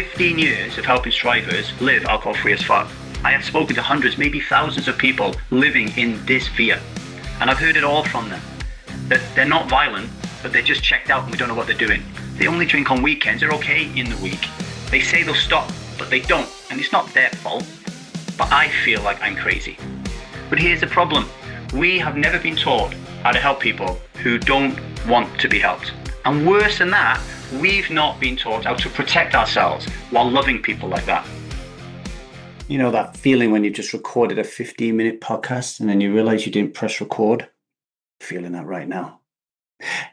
15 years of helping strivers live alcohol-free as fuck, I have spoken to hundreds, maybe thousands of people living in this fear. And I've heard it all from them. That they're not violent, but they're just checked out and we don't know what they're doing. They only drink on weekends, they're okay in the week. They say they'll stop, but they don't. And it's not their fault. But I feel like I'm crazy. But here's the problem. We have never been taught how to help people who don't want to be helped. And worse than that, we've not been taught how to protect ourselves while loving people like that. You know that feeling when you just recorded a 15-minute podcast and then you realize you didn't press record? I'm feeling that right now.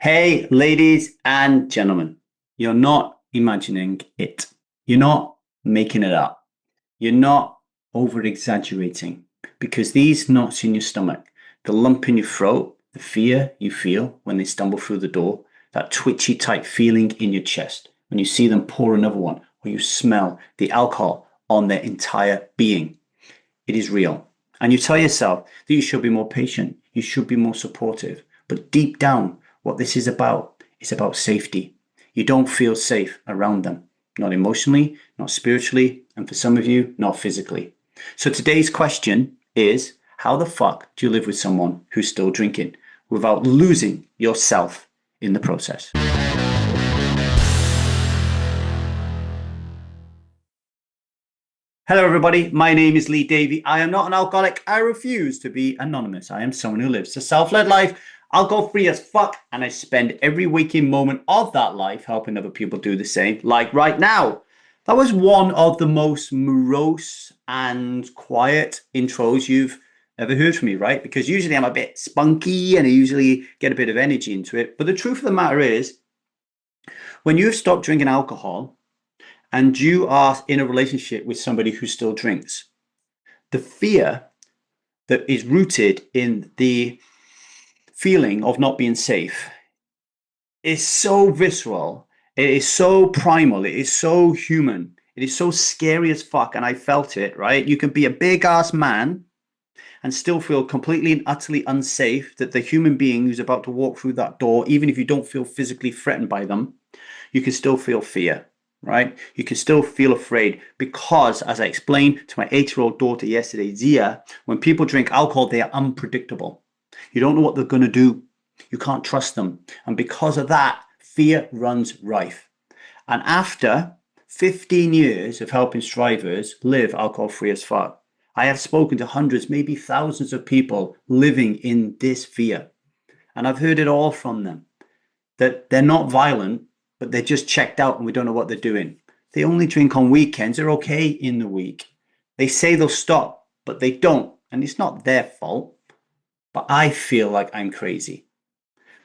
Hey, ladies and gentlemen, you're not imagining it. You're not making it up. You're not over-exaggerating, because these knots in your stomach, the lump in your throat, the fear you feel when they stumble through the door, that twitchy type feeling in your chest when you see them pour another one, or you smell the alcohol on their entire being. It is real. And you tell yourself that you should be more patient, you should be more supportive. But deep down, what this is about safety. You don't feel safe around them. Not emotionally, not spiritually, and for some of you, not physically. So today's question is, how the fuck do you live with someone who's still drinking without losing yourself in the process? Hello everybody, my name is Davy. I am not an alcoholic. I refuse to be anonymous. I am someone who lives a self-led life, alcohol-free as fuck, and I spend every waking moment of that life helping other people do the same, like right now. That was one of the most morose and quiet intros you've ever heard from me, right? Because usually I'm a bit spunky and I usually get a bit of energy into it. But the truth of the matter is, when you've stopped drinking alcohol, and you are in a relationship with somebody who still drinks, the fear that is rooted in the feeling of not being safe is so visceral, it is so primal, it is so human, it is so scary as fuck, and I felt it, right? You can be a big-ass man and still feel completely and utterly unsafe that the human being who's about to walk through that door, even if you don't feel physically threatened by them, you can still feel fear. Right? You can still feel afraid because, as I explained to my 8-year-old daughter yesterday, Zia, when people drink alcohol, they are unpredictable. You don't know what they're going to do. You can't trust them. And because of that, fear runs rife. And after 15 years of helping strivers live alcohol-free as fuck, I have spoken to hundreds, maybe thousands of people living in this fear. And I've heard it all from them. That they're not violent, but they're just checked out and we don't know what they're doing. They only drink on weekends, they're okay in the week. They say they'll stop, but they don't. And it's not their fault. But I feel like I'm crazy.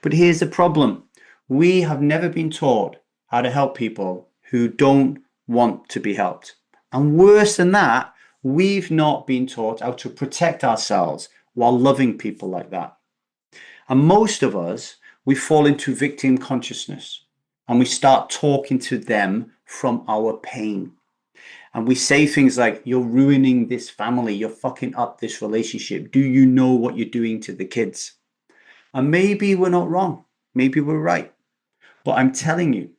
But here's the problem. We have never been taught how to help people who don't want to be helped. And worse than that, we've not been taught how to protect ourselves while loving people like that. And most of us, we fall into victim consciousness. And we start talking to them from our pain. And we say things like, you're ruining this family. You're fucking up this relationship. Do you know what you're doing to the kids? And maybe we're not wrong. Maybe we're right. But I'm telling you,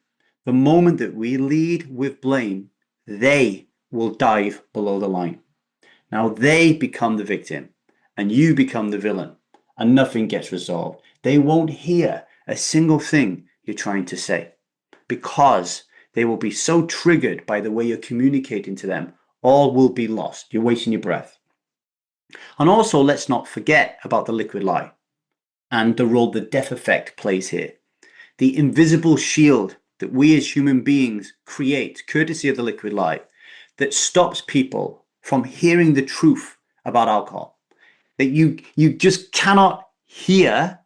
the moment that we lead with blame, they will dive below the line. Now they become the victim and you become the villain and nothing gets resolved. They won't hear a single thing you're trying to say, because they will be so triggered by the way you're communicating to them, all will be lost. You're wasting your breath. And also, let's not forget about the liquid lie and the role the death effect plays here. The invisible shield that we as human beings create, courtesy of the liquid lie, that stops people from hearing the truth about alcohol. That you just cannot hear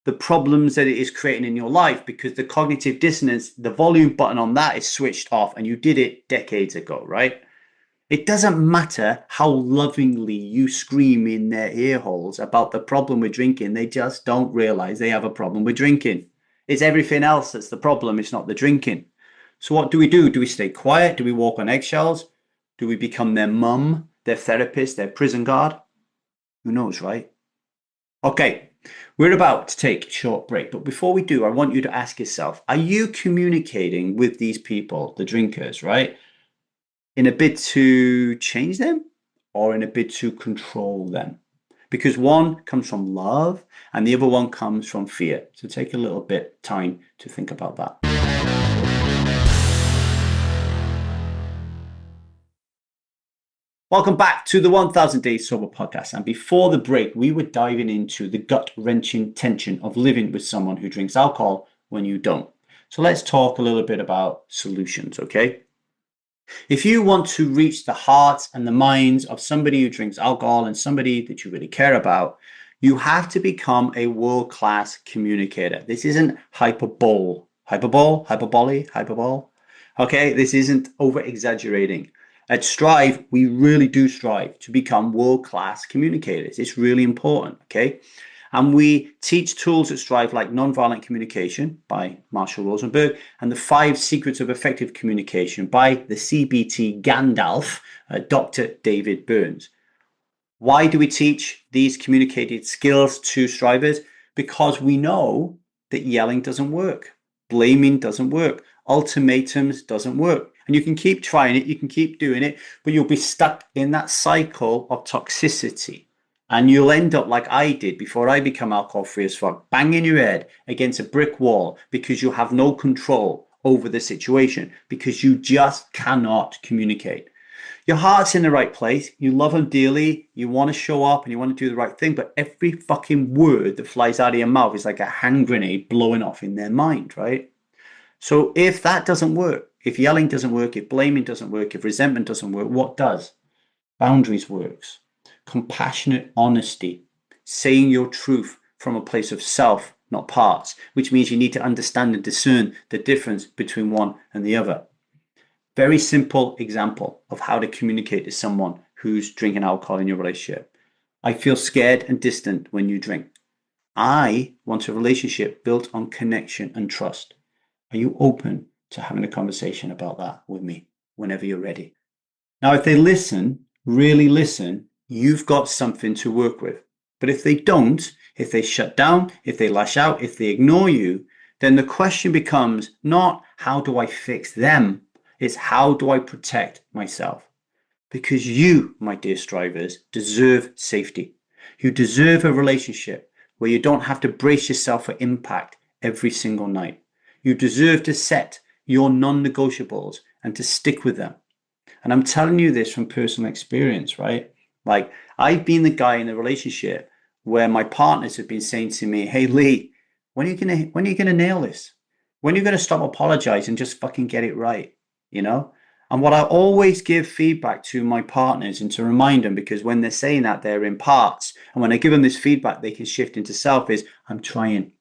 the problems that it is creating in your life because the cognitive dissonance, the volume button on that is switched off and you did it decades ago, right? It doesn't matter how lovingly you scream in their ear holes about the problem with drinking. They just don't realize they have a problem with drinking. It's everything else that's the problem. It's not the drinking. So what do? Do we stay quiet? Do we walk on eggshells? Do we become their mum, their therapist, their prison guard? Who knows, right? Okay. We're about to take a short break, but before we do, I want you to ask yourself, are you communicating with these people, the drinkers, right, in a bid to change them or in a bid to control them? Because one comes from love and the other one comes from fear. So take a little bit time to think about that. Welcome back to the 1000 Days Sober podcast. And before the break, we were diving into the gut-wrenching tension of living with someone who drinks alcohol when you don't. So let's talk a little bit about solutions, okay? If you want to reach the hearts and the minds of somebody who drinks alcohol and somebody that you really care about, you have to become a world-class communicator. This isn't hyperbole. Hyperbole. Okay, this isn't over-exaggerating. At Strive, we really do strive to become world-class communicators. It's really important, okay? And we teach tools at Strive like nonviolent communication by Marshall Rosenberg and the 5 Secrets of Effective Communication by the CBT Gandalf, Dr. Daviddburns. Why do we teach these communicated skills to strivers? Because we know that yelling doesn't work, blaming doesn't work, ultimatums doesn't work. And you can keep trying it, you can keep doing it, but you'll be stuck in that cycle of toxicity. And you'll end up like I did before I became alcohol free as fuck, banging your head against a brick wall because you have no control over the situation, because you just cannot communicate. Your heart's in the right place. You love them dearly. You want to show up and you want to do the right thing. But every fucking word that flies out of your mouth is like a hand grenade blowing off in their mind, right? So if that doesn't work, if yelling doesn't work, if blaming doesn't work, if resentment doesn't work, what does? Boundaries works. Compassionate honesty. Saying your truth from a place of self, not parts, which means you need to understand and discern the difference between one and the other. Very simple example of how to communicate to someone who's drinking alcohol in your relationship. I feel scared and distant when you drink. I want a relationship built on connection and trust. Are you open to having a conversation about that with me whenever you're ready? Now, if they listen, really listen, you've got something to work with. But if they don't, if they shut down, if they lash out, if they ignore you, then the question becomes not how do I fix them? It's how do I protect myself? Because you, my dear strivers, deserve safety. You deserve a relationship where you don't have to brace yourself for impact every single night. You deserve to set your non-negotiables and to stick with them. And I'm telling you this from personal experience, right? Like I've been the guy in a relationship where my partners have been saying to me, "Hey Lee, when are you gonna nail this? When are you gonna stop apologizing and just fucking get it right?" You know? And what I always give feedback to my partners and to remind them, because when they're saying that, they're in parts. And when I give them this feedback, they can shift into self is, I'm trying.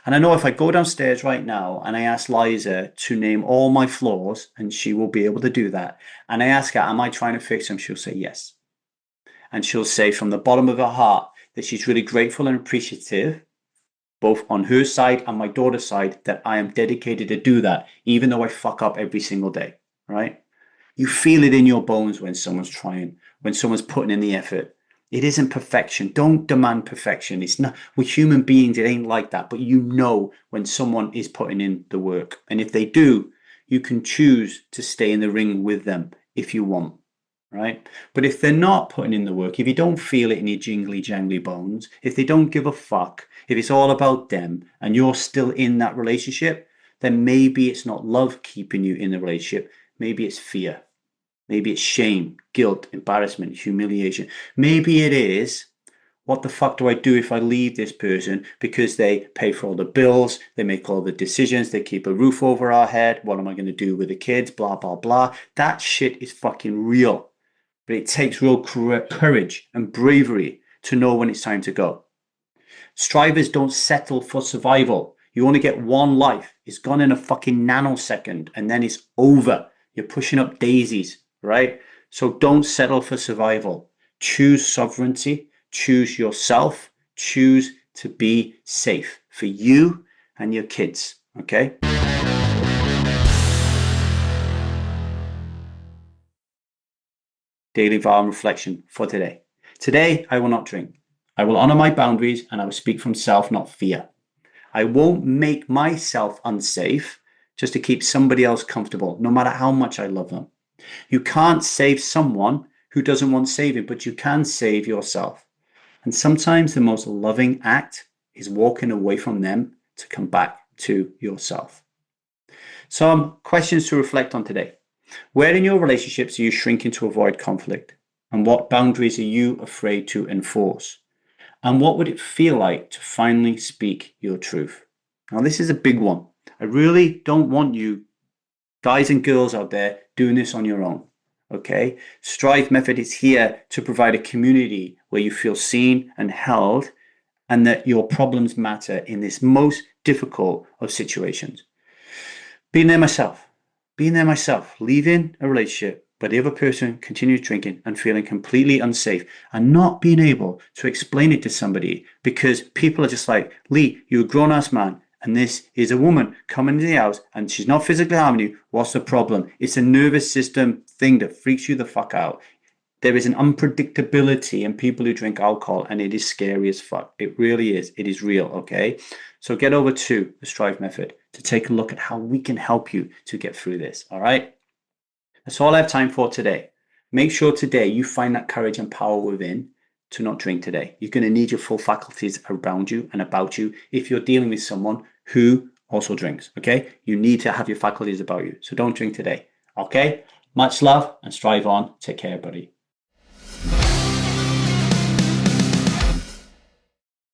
And I know if I go downstairs right now and I ask Liza to name all my flaws, and she will be able to do that, and I ask her, am I trying to fix them? She'll say yes. And she'll say from the bottom of her heart that she's really grateful and appreciative, both on her side and my daughter's side, that I am dedicated to do that, even though I fuck up every single day, right? You feel it in your bones when someone's trying, when someone's putting in the effort. It isn't perfection. Don't demand perfection. It's not, we're human beings. It ain't like that. But you know when someone is putting in the work. And if they do, you can choose to stay in the ring with them if you want, right? But if they're not putting in the work, if you don't feel it in your jingly jangly bones, if they don't give a fuck, if it's all about them and you're still in that relationship, then maybe it's not love keeping you in the relationship. Maybe it's fear. Maybe it's shame, guilt, embarrassment, humiliation. Maybe it is, what the fuck do I do if I leave this person because they pay for all the bills, they make all the decisions, they keep a roof over our head, what am I going to do with the kids, blah, blah, blah. That shit is fucking real. But it takes real courage and bravery to know when it's time to go. Strivers don't settle for survival. You only get one life. It's gone in a fucking nanosecond and then it's over. You're pushing up daisies. Right? So don't settle for survival. Choose sovereignty, choose yourself, choose to be safe for you and your kids. Okay? Daily vow and reflection for today. Today, I will not drink. I will honor my boundaries and I will speak from self, not fear. I won't make myself unsafe just to keep somebody else comfortable, no matter how much I love them. You can't save someone who doesn't want saving, but you can save yourself. And sometimes the most loving act is walking away from them to come back to yourself. Some questions to reflect on today. Where in your relationships are you shrinking to avoid conflict? And what boundaries are you afraid to enforce? And what would it feel like to finally speak your truth? Now, this is a big one. I really don't want you guys and girls out there doing this on your own. Okay? Strive Method is here to provide a community where you feel seen and held and that your problems matter in this most difficult of situations. Being there myself, leaving a relationship where the other person continues drinking and feeling completely unsafe and not being able to explain it to somebody because people are just like, Lee, you're a grown-ass man and this is a woman coming into the house and she's not physically harming you. What's the problem? It's a nervous system thing that freaks you the fuck out. There is an unpredictability in people who drink alcohol and it is scary as fuck. It really is. It is real, okay? So get over to the Strive Method to take a look at how we can help you to get through this, all right? That's all I have time for today. Make sure today you find that courage and power within to not drink today. You're going to need your full faculties around you and about you if you're dealing with someone who also drinks, okay? You need to have your faculties about you. So don't drink today, okay? Much love and strive on. Take care, buddy.